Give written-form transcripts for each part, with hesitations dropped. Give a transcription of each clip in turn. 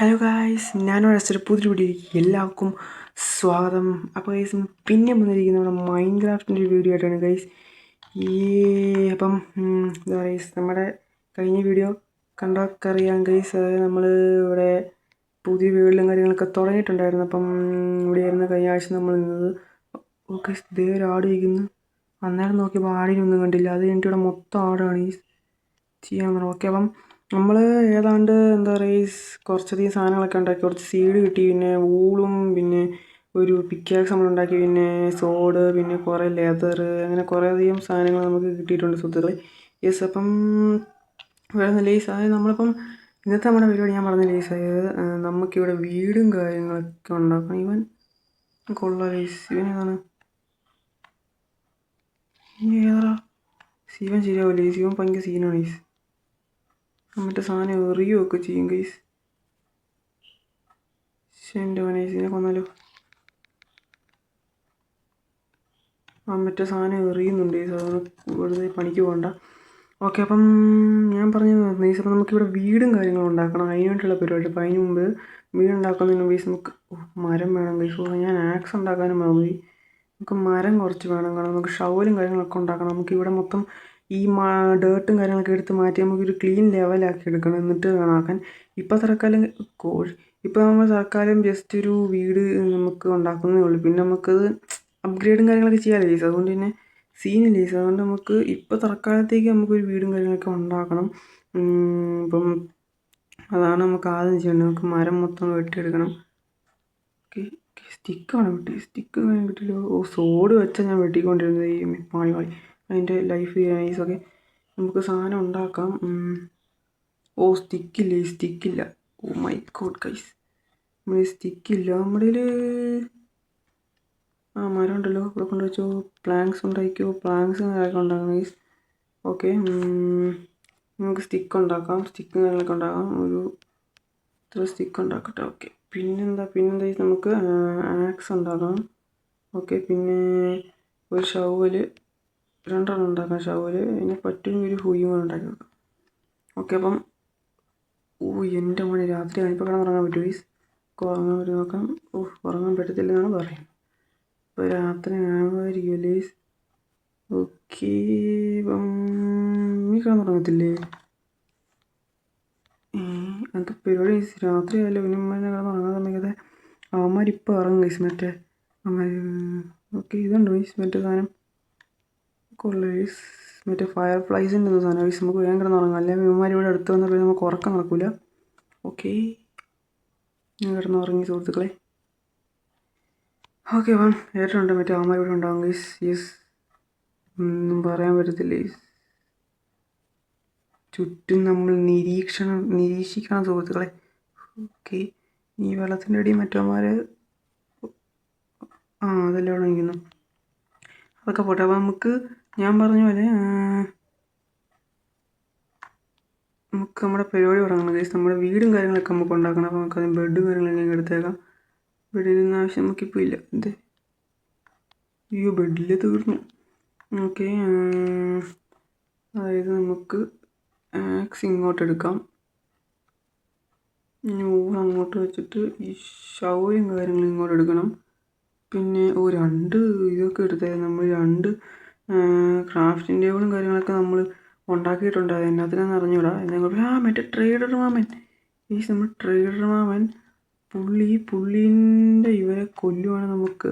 Hello guys, ഞാനൊരു ഒരു പുതിയ വീഡിയോയിലേക്ക് എല്ലാവർക്കും സ്വാഗതം. അപ്പോൾ ഗൈസ് പിന്നെ വന്നിരിക്കുന്ന നമ്മുടെ മൈൻക്രാഫ്റ്റിൻ്റെ ഒരു വീഡിയോ ആയിട്ടാണ് ഗൈസ്. ഈ അപ്പം എന്താ പറയുക, നമ്മുടെ കഴിഞ്ഞ വീഡിയോ കണ്ടൊക്കെ അറിയാം ഗൈസ്. അതായത് നമ്മൾ ഇവിടെ പുതിയ വീടുകളും കാര്യങ്ങളൊക്കെ തുടങ്ങിയിട്ടുണ്ടായിരുന്നു. അപ്പം ഇവിടെയായിരുന്നു കഴിഞ്ഞ ആഴ്ച നമ്മൾ നിന്നത്. ഓക്കെ, ഇതേ ഒരു ആട് ഇരിക്കുന്നു. അന്നേരം നോക്കിയപ്പോൾ ആടിനൊന്നും കണ്ടില്ല. അത് കഴിഞ്ഞിട്ട് ഇവിടെ മൊത്തം ആടാണ് ഈ ചെയ്യാൻ. ഓക്കെ, അപ്പം നമ്മൾ ഏതാണ്ട് എന്താ പറയുക, കുറച്ചധികം സാധനങ്ങളൊക്കെ ഉണ്ടാക്കി. കുറച്ച് സീഡ് കിട്ടി, പിന്നെ വൂളും, പിന്നെ ഒരു പിക്കാക്സ് നമ്മളുണ്ടാക്കി, പിന്നെ സോഡ്, പിന്നെ കുറേ ലെതർ, അങ്ങനെ കുറേ അധികം സാധനങ്ങൾ നമുക്ക് കിട്ടിയിട്ടുണ്ട് സുഹൃത്തുക്കളെ. യെസ്, അപ്പം വേറെ ലേസ്. അതായത് നമ്മളിപ്പം ഇന്നത്തെ നമ്മുടെ പരിപാടി ഞാൻ പറഞ്ഞ ലേസ്. അതായത് നമുക്കിവിടെ വീടും കാര്യങ്ങളൊക്കെ ഉണ്ടാക്കണം. ഇവൻ കൊള്ളാം ലേസ്. ഇവൻ ഏതാണ്? ഏതാ ശിവൻ? ശരിയാവില്ല ലേസ്. ഇവൻ ഭയങ്കര സീനാണ് ലേസ്. മറ്റേ സാധനം എറിയുകയൊക്കെ ചെയ്യും ഗൈസ്. എൻ്റെ മനസ്സിനെ കൊന്നാലോ? മറ്റേ സാധനം എറിയുന്നുണ്ട് ഗൈസ്. അതുകൊണ്ട് വെറുതെ പണിക്ക് പോകണ്ട. ഓക്കെ, അപ്പം ഞാൻ പറഞ്ഞു ഗൈസ്, അപ്പം നമുക്കിവിടെ വീടും കാര്യങ്ങളും ഉണ്ടാക്കണം. അതിന് വേണ്ടിയുള്ള പരിപാടി. അപ്പം അതിന് മുമ്പ് വീടുണ്ടാക്കുന്നതിന് ഗൈസ് നമുക്ക് മരം വേണം ഗൈസ്. ഞാൻ ആക്സ് ഉണ്ടാക്കാനും മതി. നമുക്ക് മരം കുറച്ച് വേണം. കാരണം നമുക്ക് ഷവലും കാര്യങ്ങളൊക്കെ ഉണ്ടാക്കണം. നമുക്കിവിടെ മൊത്തം ഈ ഡേർട്ടും കാര്യങ്ങളൊക്കെ എടുത്ത് മാറ്റി നമുക്കൊരു ക്ലീൻ ലെവലാക്കി എടുക്കണം. എന്നിട്ട് വേണം ആക്കാൻ. ഇപ്പം തൽക്കാലം ഇപ്പം നമ്മൾ തൽക്കാലം ജസ്റ്റ് ഒരു വീട് നമുക്ക് ഉണ്ടാക്കുന്നതേ ഉള്ളൂ. പിന്നെ നമുക്കത് അപ്ഗ്രേഡും കാര്യങ്ങളൊക്കെ ചെയ്യാമല്ലോ ഗൈസ്. അതുകൊണ്ട് തന്നെ സീനില്ല ഗൈസ്. അതുകൊണ്ട് നമുക്ക് ഇപ്പോൾ തൽക്കാലത്തേക്ക് നമുക്കൊരു വീടും കാര്യങ്ങളൊക്കെ ഉണ്ടാക്കണം. ഇപ്പം അതാണ് നമുക്ക് ആദ്യം ചെയ്യേണ്ടത്. നമുക്ക് മരം മൊത്തം വെട്ടിയെടുക്കണം. Okay, സ്റ്റിക്കാണ് stick കിട്ടില്ലോ. സോഡ് വെച്ചാൽ ഞാൻ വെട്ടിക്കൊണ്ടിരുന്നത്. ഈ പാളി അതിൻ്റെ ലൈഫ് നൈസൊക്കെ നമുക്ക് സാധനം ഉണ്ടാക്കാം. സ്റ്റിക്കില്ല. ഓ മൈ ഗോഡ് ഗൈസ്, നമ്മുടെ സ്റ്റിക്കില്ല. നമ്മുടെ മരം ഉണ്ടല്ലോ, ഇവിടെ കൊണ്ട് വെച്ചോ. പ്ലാങ്ക്സ് ഉണ്ടാക്കിയോ. പ്ലാങ്ക്സ് കാര്യങ്ങളൊക്കെ ഉണ്ടാക്കാം ഗൈസ്. ഓക്കെ, നമുക്ക് സ്റ്റിക്ക് ഉണ്ടാക്കാം. സ്റ്റിക്കും കാര്യങ്ങളൊക്കെ ഉണ്ടാക്കാം. ഒരു ഇത്ര സ്റ്റിക്ക് ഉണ്ടാക്കട്ടെ. ഓക്കെ, പിന്നെന്താ നമുക്ക് ആക്സ് ഉണ്ടാക്കണം. ഓക്കെ, പിന്നെ ഒരു ഷവല്, 2 ഉണ്ടാക്കാം ഷവല്. അതിനെ പറ്റുമെങ്കിൽ ഒരു ഹുയും കൂടെ ഉണ്ടാക്കി വെക്കാം. ഓക്കെ, അപ്പം എൻ്റെ മോനെ രാത്രിയാണ്. ഇപ്പോൾ കിടന്നുറങ്ങാൻ പറ്റുമോ ഗൈസ്? ഉറങ്ങാൻ പറ്റും നോക്കാം. ഉറങ്ങാൻ പറ്റത്തില്ലെന്നാണ് പറയുന്നത്. ഇപ്പോൾ രാത്രി ആകുമായിരിക്കും ഗൈസ്. ഓക്കെ, ഇപ്പം നീ കിടന്നുറങ്ങത്തില്ലേ? അത് പരിപാടി രാത്രി ആയല്ലോ. പിന്നെ കിടന്നുറങ്ങാൻ സമയത്തെ അവന്മാരിപ്പോൾ ഇറങ്ങും ഗൈസ്. മറ്റേ അവന്മാർ. ഓക്കെ, ഇതുണ്ട് ഗൈസ് മറ്റേ സാധനം. കൊള്ളു ഗൈസ്. മറ്റേ ഫയർ ഫ്ലൈസിൻ്റെ ഒരു സാധനം ഗൈസ്. നമുക്ക് വേഗം കിടന്നുറങ്ങാം. അല്ലെങ്കിൽ ഇവന്മാർ ഇവിടെ അടുത്ത് വന്നപ്പോൾ നമുക്ക് ഉറക്കം നടക്കില്ല. ഓക്കെ, ഞാൻ കിടന്നുറങ്ങി സുഹൃത്തുക്കളെ. ഓക്കെ, അപ്പം ഏറ്റുണ്ട് മറ്റേ അവന്മാർ ഇവിടെ ഉണ്ടാകും ഗൈസ്. യെസ്, ഒന്നും പറയാൻ പറ്റത്തില്ല ഗൈസ്. ചുറ്റും നമ്മൾ നിരീക്ഷിക്കണം സുഹൃത്തുക്കളെ. ഓക്കെ, ഈ വെള്ളത്തിൻ്റെ അടി മറ്റവന്മാർ അതെല്ലാം അവിടെ നിൽക്കുന്നു. അതൊക്കെ പോട്ടെ. അപ്പം നമുക്ക് ഞാൻ പറഞ്ഞ പോലെ നമുക്ക് നമ്മുടെ പരിപാടി തുടങ്ങണം ഗൈസ്. നമ്മുടെ വീടും കാര്യങ്ങളൊക്കെ നമുക്ക് ഉണ്ടാക്കണം. അപ്പോൾ നമുക്ക് അതിന് ബെഡും കാര്യങ്ങളൊക്കെ എടുത്തേക്കാം. ബെഡിനൊന്നും ആവശ്യം നമുക്കിപ്പോൾ ഇല്ല. അയ്യോ, ബെഡിൽ തീർന്നു. ഓക്കെ, അതായത് നമുക്ക് ആക്സ് ഇങ്ങോട്ട് എടുക്കാം. അങ്ങോട്ട് വെച്ചിട്ട് ഈ ഷവലും കാര്യങ്ങളും ഇങ്ങോട്ട് എടുക്കണം. പിന്നെ 2 ഇതൊക്കെ എടുത്താൽ നമ്മൾ 2 ക്രാഫ്റ്റിംഗ് ടേബിളും കാര്യങ്ങളൊക്കെ നമ്മൾ ഉണ്ടാക്കിയിട്ടുണ്ട്. അത് എന്നാത്തിനാന്ന് അറിഞ്ഞൂടാ. മറ്റേ ട്രേഡർ മാമൻ നമ്മൾ ട്രേഡർ മാമൻ പുള്ളീൻ്റെ ഇവരെ കൊല്ലുവാണ്. നമുക്ക്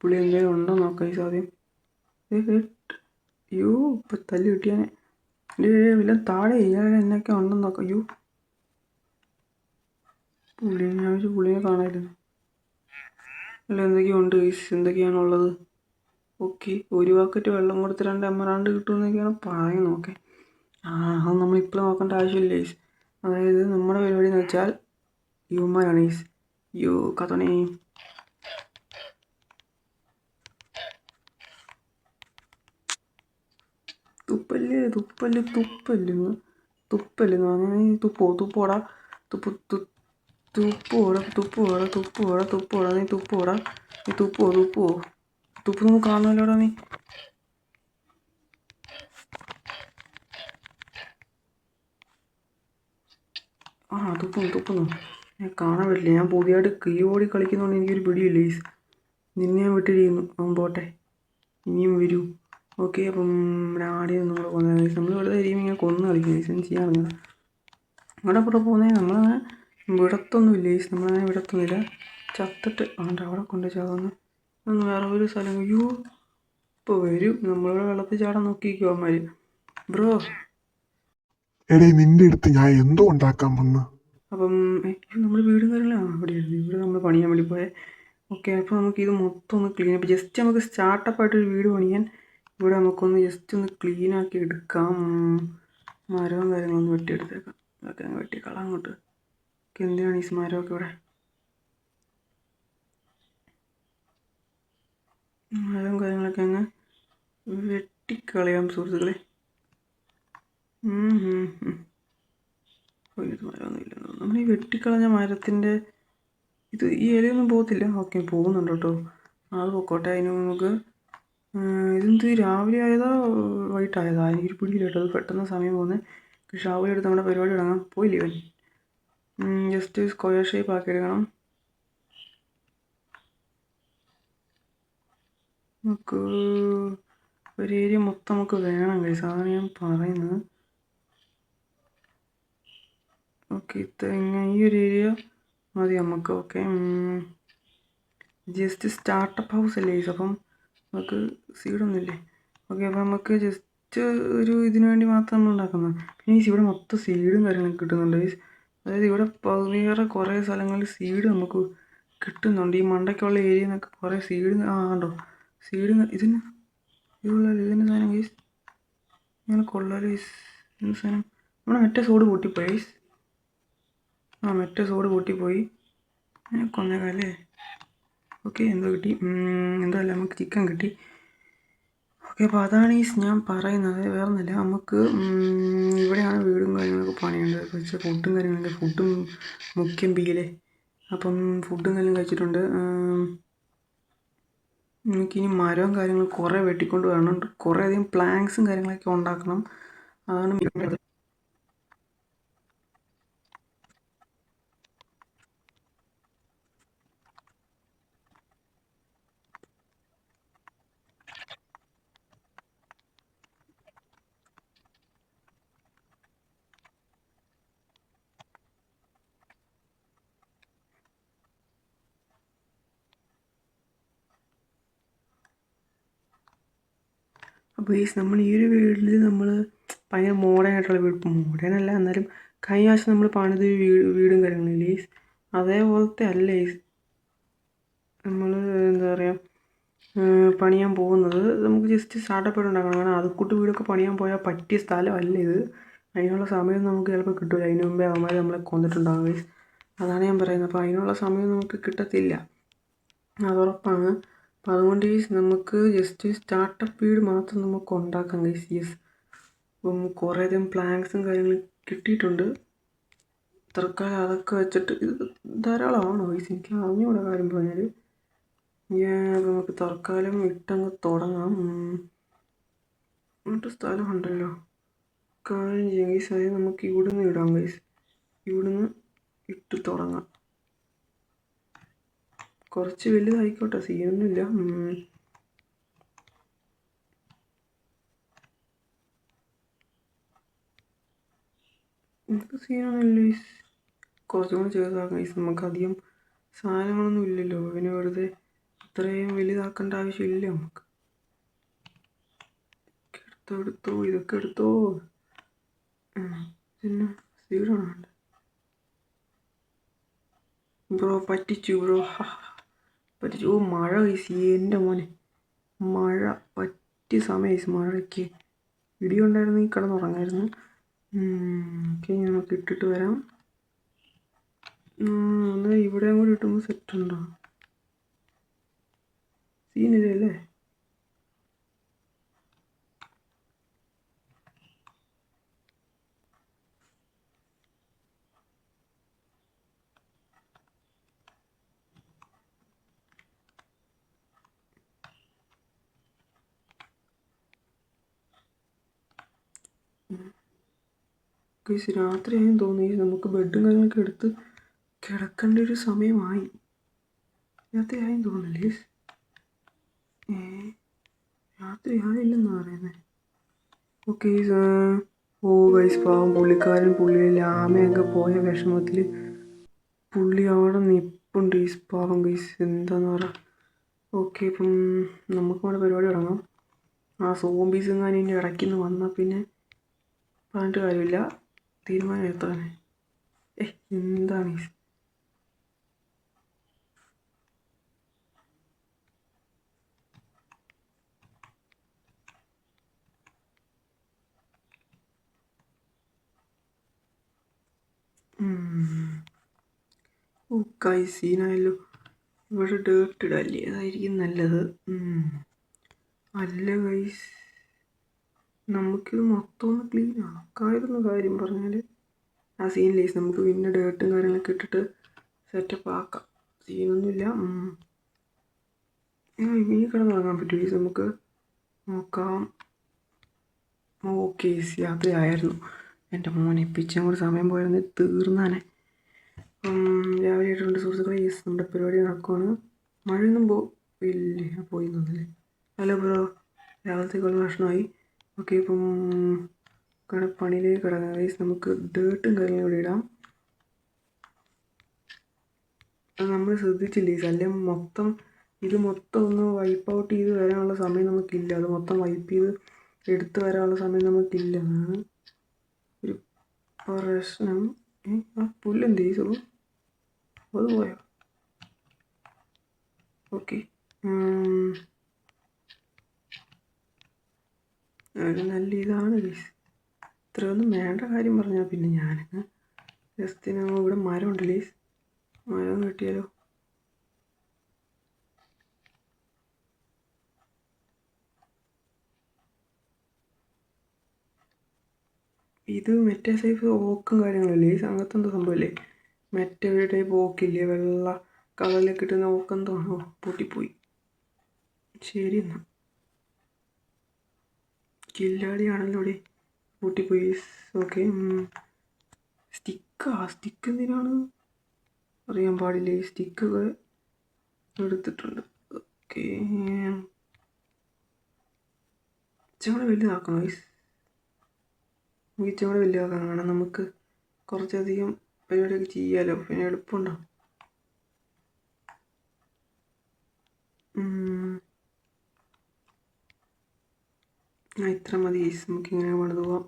പുള്ളി എന്തെങ്കിലും ഉണ്ടോ നോക്കാം ഈ ആദ്യം. അയ്യോ, ഇപ്പം തല്ലി കിട്ടിയാനെ. വല്ല താഴെ എന്നൊക്കെ ഉണ്ടെന്ന് നോക്കാം. അയ്യോ, പുള്ളിനെ കാണായിരുന്നു. അല്ല, എന്തൊക്കെയോ ഉണ്ട് ഗൈസ്. എന്തൊക്കെയാണുള്ളത്? ഓക്കെ, ഒരു ബക്കറ്റ് വെള്ളം കൊടുത്ത് 2 എമറാൾഡ് കിട്ടുമെന്നൊക്കെയാണ് പറയുന്നത്. ഓക്കെ, അത് നമ്മളിപ്പോൾ നോക്കേണ്ട ആവശ്യമില്ല ഗൈസ്. അതായത് നമ്മുടെ പരിപാടി എന്ന് വെച്ചാൽ യുമാനാണ് ഗൈസ്. കഥണേ. തുപ്പല്ലെന്ന് പറഞ്ഞാൽ തുപ്പോടാ. നീ തുപ്പൊന്നും കാണുമല്ലോടാ നീ. തുപ്പുന്നു. കാണാൻ പറ്റില്ല. ഞാൻ പുതിയതായിട്ട് കീബോർഡിൽ കളിക്കുന്നതുകൊണ്ട് എനിക്കൊരു പിടിയില്ല ഗൈസ്. നിന്നെ ഞാൻ വിട്ടിരിക്കുന്നു. അവൻ പോട്ടെ, ഇനിയും വരൂ. ഓക്കെ, അപ്പം ഇവിടെ ആദ്യം നമ്മൾ പോകുന്നത് ഗൈസ്. നമ്മൾ വെറുതെ ഇരിക്കുമ്പോൾ ഇങ്ങനെ കൊന്ന് കളിക്കും ഗൈസ്. ഒന്നും ചെയ്യാറില്ല. അവിടെ കൂടെ പോകുന്നത് നമ്മളങ്ങനെ വിടത്തൊന്നുമില്ല ഗൈസ്. നമ്മളങ്ങനെ വിടത്തൊന്നുമില്ല. ചത്തിട്ട് അവിടെ കൊണ്ട് ചാവുന്നു. ഒന്ന് വേറെ ഒരു സ്ഥലം. അയ്യോ, ഇപ്പോൾ വരും. നമ്മളിവിടെ വെള്ളത്തിൽ ചാടാൻ നോക്കിയിരിക്കും അവന്മാർ. ബ്രോ, എടേ നിന്റെ അടുത്ത് ഞാൻ എന്തോ ഉണ്ടാക്കാൻ വന്ന്. അപ്പം നമ്മുടെ വീടും കാര്യങ്ങളാണ് അവിടെയായിരുന്നു. ഇവിടെ നമ്മൾ പണിയാൻ വേണ്ടി പോയത്. ഓക്കെ, അപ്പോൾ നമുക്കിത് മൊത്തം ഒന്ന് ക്ലീൻ അപ്പ്, ജസ്റ്റ് നമുക്ക് സ്റ്റാർട്ടപ്പായിട്ടൊരു വീട് പണിയാൻ ഇവിടെ നമുക്കൊന്ന് ജസ്റ്റ് ഒന്ന് ക്ലീനാക്കി എടുക്കാം. മരവും കാര്യങ്ങളൊന്നും വെട്ടിയെടുത്തേക്കാം. അതൊക്കെ അങ്ങ് വെട്ടിക്കളാം അങ്ങോട്ട്. എന്തിനാണ് ഈ മരമൊക്കെ ഇവിടെ? മരവും കാര്യങ്ങളൊക്കെ അങ്ങ് വെട്ടിക്കളയാം സുഹൃത്തുക്കളെ. ഇത് മരമൊന്നുമില്ല. നമ്മൾ ഈ വെട്ടിക്കളഞ്ഞ മരത്തിൻ്റെ ഈ ഇലയൊന്നും പോകത്തില്ല. ഓക്കെ, പോകുന്നുണ്ട് കേട്ടോ. അത് പൊക്കോട്ടെ. അതിന് നമുക്ക് ഇതെന്ത് രാവിലെ ആയതാ വൈകിട്ടായതാ എനിക്കൊരു പിടിയില്ല കേട്ടോ. അത് പെട്ടെന്ന് സമയം പോകുന്നത്. ഷാവൽ എടുത്ത് നമ്മുടെ പരിപാടി തുടങ്ങാം. പോയില്ലേ ഇവൻ? ജസ്റ്റ് സ്ക്വയർ ഷേപ്പ് ആക്കി എടുക്കണം. നമുക്ക് ഒരു ഏരിയ മൊത്തം നമുക്ക് വേണം ഗൈസ്. അതാണ് ഞാൻ പറയുന്നത്. ഓക്കെ, ഈ ഒരു ഏരിയ മതി നമുക്ക്. ഓക്കെ, ജസ്റ്റ് സ്റ്റാർട്ടപ്പ് ഹൗസ് അല്ലേ ഗൈസ്. അപ്പം നമുക്ക് സീഡൊന്നുമില്ലേ? ഓക്കെ, അപ്പോൾ നമുക്ക് ജസ്റ്റ് ഒരു ഇതിനു വേണ്ടി മാത്രം നമ്മൾ ഉണ്ടാക്കുന്നത്. പിന്നെ ഈ ഇവിടെ മൊത്തം സീഡും കാര്യങ്ങളൊക്കെ കിട്ടുന്നുണ്ട് ഗൈസ്. അതായത് ഇവിടെ വേറെ കുറേ സ്ഥലങ്ങളിൽ സീഡ് നമുക്ക് കിട്ടുന്നുണ്ട്. ഈ മണ്ടയ്ക്കുള്ള ഏരിയ നിന്നൊക്കെ കുറേ സീഡ് കണ്ടോ. സീഡ് ഇതിന് ഇതിൻ്റെ സാധനം ഗൈസ്. ഇങ്ങനെ കൊള്ളാം ഗൈസ്. എന്ത് സാധനം? നമ്മുടെ മറ്റേ സോഡ് പൊട്ടിപ്പോയി ഗൈസ്. മറ്റേ സോഡ് പൊട്ടിപ്പോയി. കൊന്നേക്കല്ലേ. ഓക്കെ, എന്തോ കിട്ടി. എന്തോ അല്ല, നമുക്ക് ചിക്കൻ കിട്ടി. ഓക്കെ, അപ്പോൾ അതാണ് ഞാൻ പറയുന്നത്. വേറെ ഒന്നുമില്ല. നമുക്ക് ഇവിടെയാണ് വീടും കാര്യങ്ങളൊക്കെ പണിയേണ്ടത്. പക്ഷേ ഫുഡും കാര്യങ്ങളൊക്കെ ഫുഡും മുഖ്യം ബിയിലെ. അപ്പം ഫുഡും കാര്യം കഴിച്ചിട്ടുണ്ട്. നമുക്കിനി മരവും കാര്യങ്ങളും കുറേ വെട്ടിക്കൊണ്ട് വരണം. കുറേ അധികം പ്ലാങ്ക്സും കാര്യങ്ങളൊക്കെ ഉണ്ടാക്കണം. അതാണ് അപ്പോൾ നമ്മൾ ഈ ഒരു വീട്ടിൽ നമ്മൾ ഭയങ്കര മോഡേൺ ആയിട്ടുള്ള വീട്, മോഡേൺ അല്ല എന്നാലും കഴിഞ്ഞ ആഴ്ച നമ്മൾ പണിത് വീടും കാര്യങ്ങളില്ലേ അതേപോലത്തെ അല്ല നമ്മൾ എന്താ പറയുക പണിയാൻ പോകുന്നത്. നമുക്ക് ജസ്റ്റ് സ്റ്റാർട്ടപ്പ് ഉണ്ടാക്കണം. കാരണം അതുകൂട്ട് വീടൊക്കെ പണിയാൻ പോയാൽ പറ്റിയ സ്ഥലമല്ല ഇത്. അതിനുള്ള സമയം നമുക്ക് ചിലപ്പോൾ കിട്ടില്ല. അതിന് മുമ്പേ അവന്മാർ നമ്മളെ കൊന്നിട്ടുണ്ടാകും ഗൈസ്. അതാണ് ഞാൻ പറയുന്നത്. അപ്പോൾ അതിനുള്ള സമയം നമുക്ക് കിട്ടത്തില്ല, അതുറപ്പാണ്. അപ്പോൾ അതുകൊണ്ട് നമുക്ക് ജസ്റ്റ് സ്റ്റാർട്ടപ്പ് വീട് മാത്രം നമുക്ക് ഉണ്ടാക്കാം ഗൈസ്. യെസ്, അപ്പം കുറേ അധികം പ്ലാങ്ക്സും കാര്യങ്ങളും കിട്ടിയിട്ടുണ്ട്. തൽക്കാലം അതൊക്കെ വെച്ചിട്ട് ഇത് ധാരാളമാണോ ഗൈസ്? എനിക്ക് അറിഞ്ഞൂടെ കാര്യം പറഞ്ഞാൽ. നമുക്ക് തൽക്കാലം ഇട്ടങ്ങ് തുടങ്ങാം. എന്നിട്ട് സ്ഥലമുണ്ടല്ലോ, കാര്യം ചെയ്യാം ഗൈസ്. അതായത് നമുക്ക് ഇവിടുന്ന് ഇടാം ഗൈസ്. ഇവിടുന്ന് ഇട്ട് തുടങ്ങാം. കുറച്ച് വലുതായിക്കോട്ടെ, സീനൊന്നുമില്ല. നമുക്ക് സീനൊന്നുമില്ല ഗൈസ്. കുറച്ചും കൂടി ചെറുതാക്കാം ഗൈസ്. നമുക്കധികം സാധനങ്ങളൊന്നും ഇല്ലല്ലോ. പിന്നെ വെറുതെ ഇത്രയും വലുതാക്കേണ്ട ആവശ്യമില്ല നമുക്ക്. എടുത്തോ ഇതൊക്കെ എടുത്തോ. പിന്നെ സീഡാണ് വേണ്ടത്. ബ്രോ പറ്റിച്ചു ബ്രോ, പറ്റിച്ചു. ഓ മഴ ഗൈസ്, എൻ്റെ മോനെ മഴ പറ്റിയ സമയം ഗൈസ്. മഴയ്ക്ക് ഇടിയുണ്ടായിരുന്നെങ്കിൽ കിടന്നുറങ്ങായിരുന്നു. ഓക്കെ, നമുക്ക് ഇട്ടിട്ട് വരാം. എന്നാൽ ഇവിടെയും കൂടി ഇട്ടുമ്പോൾ സെറ്റുണ്ടോ? സീനില്ലല്ലേ? ഗൈസ് രാത്രിയായും തോന്നി. നമുക്ക് ബെഡും കാര്യങ്ങളൊക്കെ എടുത്ത് കിടക്കേണ്ട ഒരു സമയമായി. രാത്രിയായെന്ന് തോന്നുന്നില്ലേ? രാത്രി ആയില്ലെന്ന് പറയുന്നത്. ഓക്കെ. ഓ ഗൈസ്, പാവം പുള്ളിക്കാരൻ ലാമയൊക്കെ പോയ വിഷമത്തിൽ പുള്ളി അവിടെ നിൽപ്പുണ്ട് ഗൈസ്. പാവം ഗൈസ്, എന്താന്ന് പറ. ഓക്കെ, ഇപ്പം നമുക്ക് അവിടെ പരിപാടി തുടങ്ങാം. ആ സോംബീസ് എങ്ങാനും ഇനി ഇടയ്ക്ക് വന്നാൽ പിന്നെ പറഞ്ഞിട്ട് കാര്യമില്ല, തീരുമാനം എടുത്തവനെ. എന്താണ് ഗൈസ്? ഓ ഗൈസ്, സീനായല്ലോ. ഇവിടെ ഡേർട്ട് ഇടല്ലേ, അതായിരിക്കും നല്ലത്. അല്ല ഗൈസ്, നമുക്കിത് മൊത്തം ഒന്ന് ക്ലീൻ ആക്കാമായിരുന്നു. കാര്യം പറഞ്ഞാൽ ആ സീനിലേസ് നമുക്ക് പിന്നെ ഡേർട്ടും കാര്യങ്ങളൊക്കെ ഇട്ടിട്ട് സെറ്റപ്പ് ആക്കാം. സീനൊന്നുമില്ല. ഇനി കിടന്ന് തുടങ്ങാൻ പറ്റും ഗൈസ്, നമുക്ക് നോക്കാം. ഓക്കെ, യാത്രയായിരുന്നു. എൻ്റെ മോനെ പിച്ചും കൂടി സമയം പോയിരുന്നത് തീർന്നാനെ. രാവിലെ ആയിട്ടുണ്ട് സുഹൃത്തുക്കളെ. യെസ്, നമ്മുടെ പരിപാടി നടക്കുവാണ്. മഴയൊന്നും ഇല്ലേ? പോയി തോന്നില്ലേ? ഹലോ ബ്രോ, രാവിലത്തേക്കുള്ള ഭക്ഷണമായി. ഓക്കെ, ഇപ്പം പണിയിലേക്ക് കിടക്കാം ഗൈസ്. നമുക്ക് ഡേർട്ടും കാര്യങ്ങളും ഇവിടെ ഇടാം. അത് നമ്മൾ ശ്രദ്ധിച്ചില്ലേ? അല്ലെങ്കിൽ ഇത് മൊത്തം ഒന്ന് വൈപ്പ് ഔട്ട് ചെയ്ത് വരാനുള്ള സമയം നമുക്കില്ല. അത് മൊത്തം വൈപ്പ് ചെയ്ത് എടുത്ത് വരാനുള്ള സമയം നമുക്കില്ല. എന്നാണ് ഒരു പ്രശ്നം. ആ പുല്ലെന്ത് ചെയ്തു? അത് പോയോ? ഓക്കെ, ഒരു നല്ല ഇതാണ് ഗൈസ്. ഇത്രയൊന്നും വേണ്ട കാര്യം പറഞ്ഞാൽ പിന്നെ ഞാനങ്ങ് ജസ്റ്റ് ഇവിടെ മരം ഉണ്ട് ഗൈസ്. മരം കിട്ടിയാലോ? ഇത് മറ്റേ സൈസ് ഓക്കും കാര്യങ്ങളല്ലേ? ഈ അങ്ങനത്തെ എന്തോ സംഭവമല്ലേ? മറ്റേ ഒരു ടൈപ്പ് ഓക്കില്ലേ, വെള്ള കളറിലേക്ക് കിട്ടുന്ന ഓക്കെന്തോ ആണോ? പൊട്ടിപ്പോയി. ശരി എന്നാ, കില്ലാടിയാണല്ലോ ഇവിടെ. പൊട്ടിപ്പോയി. ഓക്കെ, സ്റ്റിക്ക് എന്തിനാണ് അറിയാൻ പാടില്ലേ? സ്റ്റിക്കൊക്കെ എടുത്തിട്ടുണ്ട്. ഓക്കെ, ഇച്ചിരി വലുതാക്കണം ഗൈസ്. ഇച്ചിരി വലുതാക്കണം. കാരണം നമുക്ക് കുറച്ചധികം പരിപാടിയൊക്കെ ചെയ്യാമല്ലോ, പിന്നെ എളുപ്പമുണ്ടാവും. ഇത്ര മതി ഗൈസ്, നമുക്കിങ്ങനെ പണിത് പോവാം.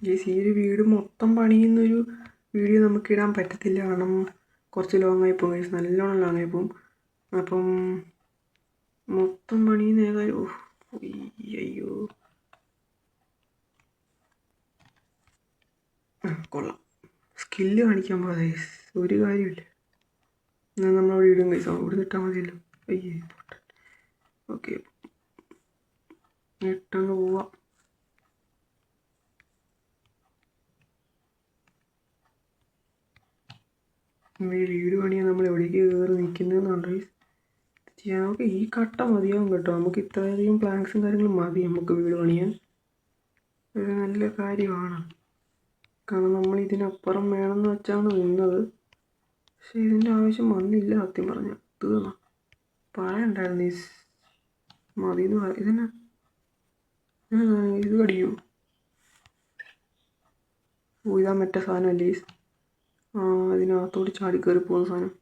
ഗൈസ്, ഈ ഒരു വീട് മൊത്തം പണിയുന്നൊരു വീഡിയോ നമുക്ക് ഇടാൻ പറ്റത്തില്ല. കാരണം കുറച്ച് ലോങ് ആയിപ്പോവും ഗൈസ്, നല്ലോണം ലോങ് ആയിപ്പോവും. അപ്പം മൊത്തം പണിയുന്ന ഏതായാലും അയ്യോ കൊള്ളാം. സ്കില്ല് കാണിക്കാൻ പോകാതെ ഗൈസ്, ഒരു കാര്യമില്ല. എന്നാൽ നമ്മളവിടെ ഇടും ഗൈസ്, അവിടെ ഇട്ടാൽ മതിയല്ലോ. അയ്യേ പോട്ടെ. ഓക്കെ, ഇട്ടങ്ങ് പോവാം. ഈ വീട് പണിയാൻ നമ്മൾ എവിടേക്ക് കയറി നിൽക്കുന്നതെന്നുണ്ട് ചെയ്യാൻ. നമുക്ക് ഈ കട്ട മതിയാവും കേട്ടോ. നമുക്ക് ഇത്രയധികം പ്ലാങ്ക്സും കാര്യങ്ങളും മതി നമുക്ക് വീട് പണിയാൻ. ഒരു നല്ല കാര്യമാണ്. കാരണം നമ്മൾ ഇതിനപ്പുറം വേണമെന്ന് വെച്ചാണ് നിന്നത്. പക്ഷെ ഇതിൻ്റെ ആവശ്യം വന്നില്ല സത്യം പറഞ്ഞാൽ. തീർന്ന പറയണ്ടായിരുന്നു ഈ മതി എന്ന്. ഇത് കടിക്കൂ. ഇതാ മറ്റേ സാധനമല്ലേ? അതിനകത്തോട് ചാടി കയറി പോകുന്ന സാധനം.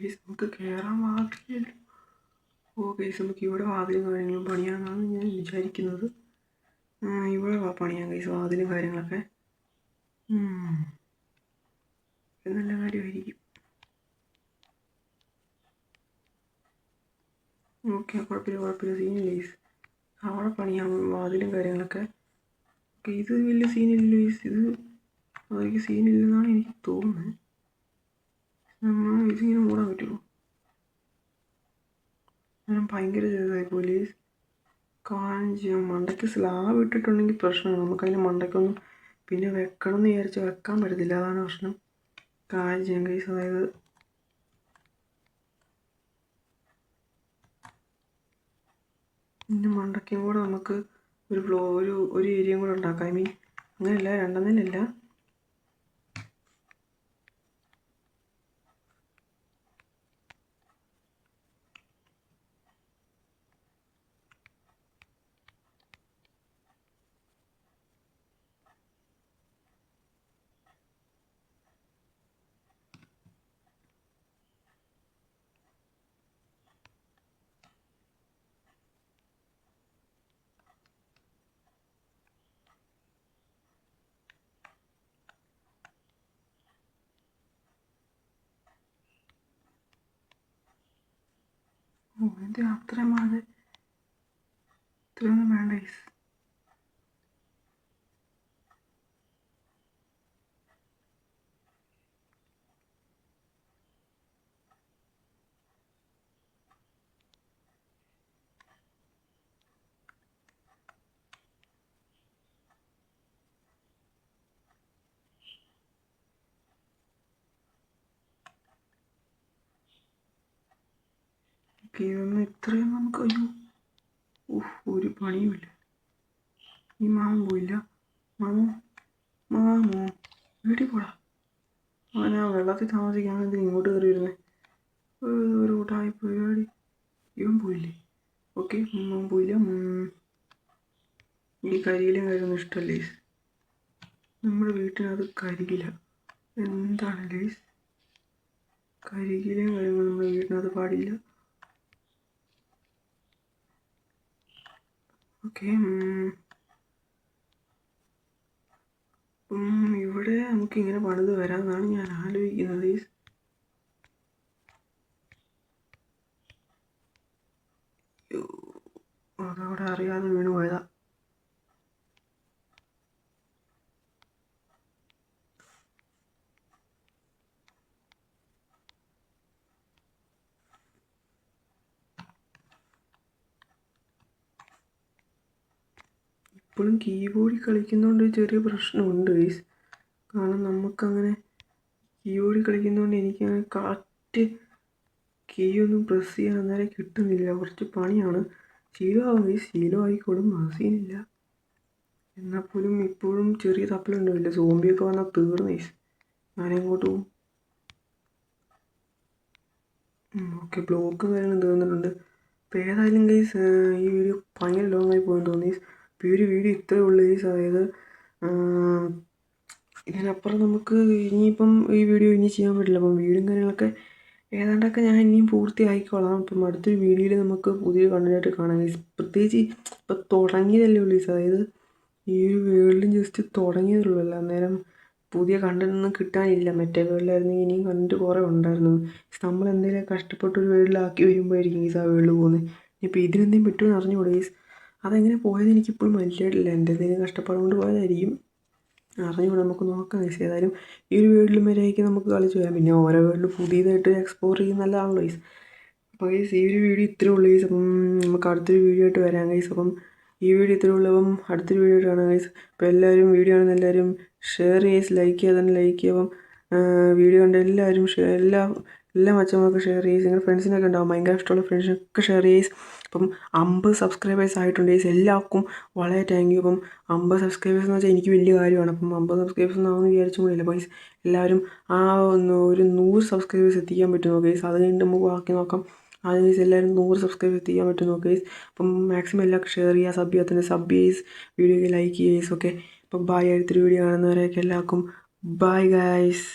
നമുക്ക് കയറാൻ പാടില്ലല്ലോ. ഗൈസ് നമുക്ക് ഇവിടെ വാതിലും കാര്യങ്ങളും പണിയാമെന്നാണ് ഞാൻ വിചാരിക്കുന്നത്. ഇവിടെ പണിയാം ഗൈസ് വാതിലും കാര്യങ്ങളൊക്കെ. നല്ല കാര്യമായിരിക്കും. ഓക്കെ, കുഴപ്പമില്ല സീനില്ല ഗൈസ്. അവിടെ പണിയാം വാതിലും കാര്യങ്ങളൊക്കെ. ഓക്കെ, ഇത് വലിയ സീനില്ല ഗൈസ്. ഇത് അതൊക്കെ സീനില്ലെന്നാണ് എനിക്ക് തോന്നുന്നത്. നമ്മൾ ഇതിങ്ങനെ മൂടാൻ പറ്റുമോ? ഞാൻ ഭയങ്കര ചെറുതായി പോലീസ്. കാര്യം മണ്ടയ്ക്ക് സ്ലാബ് ഇട്ടിട്ടുണ്ടെങ്കിൽ പ്രശ്നമാണ്. നമുക്കതിന് മണ്ടയ്ക്കൊന്നും പിന്നെ വെക്കണം എന്ന് വിചാരിച്ച് വെക്കാൻ പറ്റത്തില്ല. അതാണ് പ്രശ്നം. കാര്യം ഗൈസ്, അതായത് ഇതിൻ്റെ മണ്ടയ്ക്കും കൂടെ നമുക്ക് ഒരു ഏരിയയും കൂടെ ഉണ്ടാക്കാം. ഐ മീൻ അങ്ങനെയല്ല, രണ്ടെന്നില്ല. ഇത് അത്രയും വേണ്ട, ഇത്രയൊന്നും വേണ്ട ഗൈസ്. ഇതൊന്നും ഇത്രയും നമുക്ക് ഒരു പണിയുമില്ല. ഈ മാമൻ പോയില്ല. മാമോ വീട്ടിൽ പോടാ. അവൻ ആ വെള്ളത്തിൽ താമസിക്കാൻ വേണ്ടി ഇങ്ങോട്ട് കയറി വരുന്നേ. ഒരു കൂട്ടായി പരിപാടി. ഇവൻ പോയില്ലേ? ഓക്കെ, അവൻ പോയില്ല. ഈ കരിയിലും കാര്യമൊന്നും ഇഷ്ടമല്ല ഗൈസ്. നമ്മുടെ വീട്ടിനകത്ത് കരിയില എന്താണ് ഗൈസ്? കരിയിലും കാര്യങ്ങളും നമ്മുടെ വീട്ടിനകത്ത് പാടില്ല. ഓക്കെ, ഇവിടെ നമുക്കിങ്ങനെ പണിത് വരാമെന്നാണ് ഞാൻ ആലോചിക്കുന്നത്. അതവിടെ അറിയാതെ വീണ് പോയതാ. ഇപ്പോഴും കീബോർഡിൽ കളിക്കുന്നതുകൊണ്ട് ചെറിയ പ്രശ്നമുണ്ട് ഗൈസ്. കാരണം നമുക്കങ്ങനെ കീബോർഡിൽ കളിക്കുന്നതുകൊണ്ട് എനിക്കങ്ങനെ കറക്റ്റ് കീ ഒന്നും പ്രസ് ചെയ്യാൻ അന്നേരം കിട്ടുന്നില്ല. കുറച്ച് പണിയാണ്. ശീലമാവും ഗൈസ്, ശീലമായിക്കോളും, സീനില്ല. എന്നാൽ പോലും ഇപ്പോഴും ചെറിയ തപ്പലുണ്ടാവില്ല. സോംബിയൊക്കെ വന്നാൽ തീർന്നു ഗൈസ്. ഞാനെങ്ങോട്ട് പോവും? ഓക്കെ, ബ്ലോക്കും കാര്യങ്ങളും തീർന്നിട്ടുണ്ട്. അപ്പോൾ ഏതായാലും ഗൈസ് ഈ വീഡിയോ ഭയങ്കര ലോങ് ആയി പോയെന്ന് തോന്നി. ഇപ്പോൾ ഈ ഒരു വീഡിയോ ഇത്രയേ ഉള്ളൂ ഗൈസ്. അതായത് ഇതിനപ്പുറം നമുക്ക് ഇനിയിപ്പം ഈ വീഡിയോ ഇനി ചെയ്യാൻ പറ്റില്ല. അപ്പം വീഡിയോയും കാര്യങ്ങളൊക്കെ ഏതാണ്ടൊക്കെ ഞാൻ ഇനിയും പൂർത്തിയാക്കിക്കോളാം. അപ്പം അടുത്തൊരു വീഡിയോയിൽ നമുക്ക് പുതിയ കണ്ടന്റായിട്ട് കാണാം ഗൈസ്. പ്രത്യേകിച്ച് ഇപ്പം തുടങ്ങിയതല്ലേ ഉള്ളൂ ഗൈസ്. അതായത് ഈ ഒരു വേൾഡും ജസ്റ്റ് തുടങ്ങിയതുള്ളൂ. അന്നേരം പുതിയ കണ്ടൻറ്റൊന്നും കിട്ടാനില്ല. മറ്റേ വേൾഡിലായിരുന്നെങ്കിൽ ഇനിയും കണ്ടന്റ് കുറേ ഉണ്ടായിരുന്നു. നമ്മൾ എന്തെങ്കിലും കഷ്ടപ്പെട്ട് ഒരു വേൾഡിലാക്കി വരുമ്പോഴായിരിക്കും ഗൈസ് ആ വേൾഡ് പോകുന്നത്. ഇപ്പോൾ ഇതിനെന്തെങ്കിലും പറ്റുമെന്ന് അറിഞ്ഞുകൂടെ ഗൈസ്. അതെങ്ങനെ പോയത് എനിക്കിപ്പോഴും മനസ്സിലായിട്ടില്ല. എൻ്റെ എന്തെങ്കിലും കഷ്ടപ്പാട് കൊണ്ട് പോയതായിരിക്കും, അറിഞ്ഞുകൂടെ. നമുക്ക് നോക്കാം ഗൈസ്. ഏതായാലും ഈ ഒരു വേൾഡിലും വരെയായിരിക്കും നമുക്ക് കളിച്ച് വരാം. പിന്നെ ഓരോ വേൾഡ് പുതിയതായിട്ട് എക്സ്പ്ലോർ ചെയ്യുന്ന നല്ലതാണല്ലോ ഗൈസ്. അപ്പോൾ ഗൈസ് ഈ ഒരു വീഡിയോ ഇത്രയേ ഉള്ളൂ ഗൈസ്. അപ്പം നമുക്ക് അടുത്തൊരു വീഡിയോ ആയിട്ട് വരാം ഗൈസ്. അപ്പം ഈ വീഡിയോ ഇത്രയേ ഉള്ളൂ. അപ്പം അടുത്തൊരു വീഡിയോ ആയിട്ട് കാണാം ഗൈസ്. അപ്പോൾ എല്ലാവരും വീഡിയോ ആണെന്ന് എല്ലാവരും ഷെയർ ചെയ്ത് ലൈക്ക് ചെയ്യുക, തന്നെ ലൈക്ക് ചെയ്യുക. അപ്പം വീഡിയോ കണ്ട് എല്ലാവരും എല്ലാ മച്ചന്മാർക്കും ഷെയർ ചെയ്ത് നിങ്ങളുടെ ഫ്രണ്ട്സിനൊക്കെ ഉണ്ടാവും ഭയങ്കര ഇഷ്ടമുള്ള ഫ്രണ്ട്സിനൊക്കെ ഷെയർ ചെയ്ത്. അപ്പം 50 സബ്സ്ക്രൈബേഴ്സ് ആയിട്ടുണ്ട് ഗൈസ്. എല്ലാവർക്കും വളരെ താങ്ക് യു. അപ്പം 50 സബ്സ്ക്രൈബേഴ്സ് എന്ന് വെച്ചാൽ എനിക്ക് വലിയ കാര്യമാണ്. അപ്പം 50 സബ്സ്ക്രൈബേഴ്സ് ഒന്നാവുമെന്ന് വിചാരിച്ചും കൂടിയില്ല. അപ്പോൾ ഗൈസ് എല്ലാവരും ആ ഒരു 100 സബ്സ്ക്രൈബേഴ്സ് എത്തിക്കാൻ പറ്റുമോ ഗൈസ്? അത് കഴിഞ്ഞിട്ട് നമുക്ക് ബാക്കി നോക്കാം. ആദ്യം ഗൈസ് എല്ലാവരും 100 സബ്സ്ക്രൈബേഴ്സ് എത്തിക്കാൻ പറ്റുമോ ഗൈസ്? അപ്പം മാക്സിമം എല്ലാവർക്കും ഷെയർ ചെയ്യുക, സബ് ചെയ്യാൻ തന്നെ സബ് ചെയ്ത് വീഡിയോയ്ക്ക് ലൈക്ക് ചെയ്യുക ഗൈസ്. ഓക്കെ, അപ്പം ബൈ. അടുത്തൊരു വീഡിയോ കാണുന്നവരെയൊക്കെ എല്ലാവർക്കും ബൈ ഗൈസ്.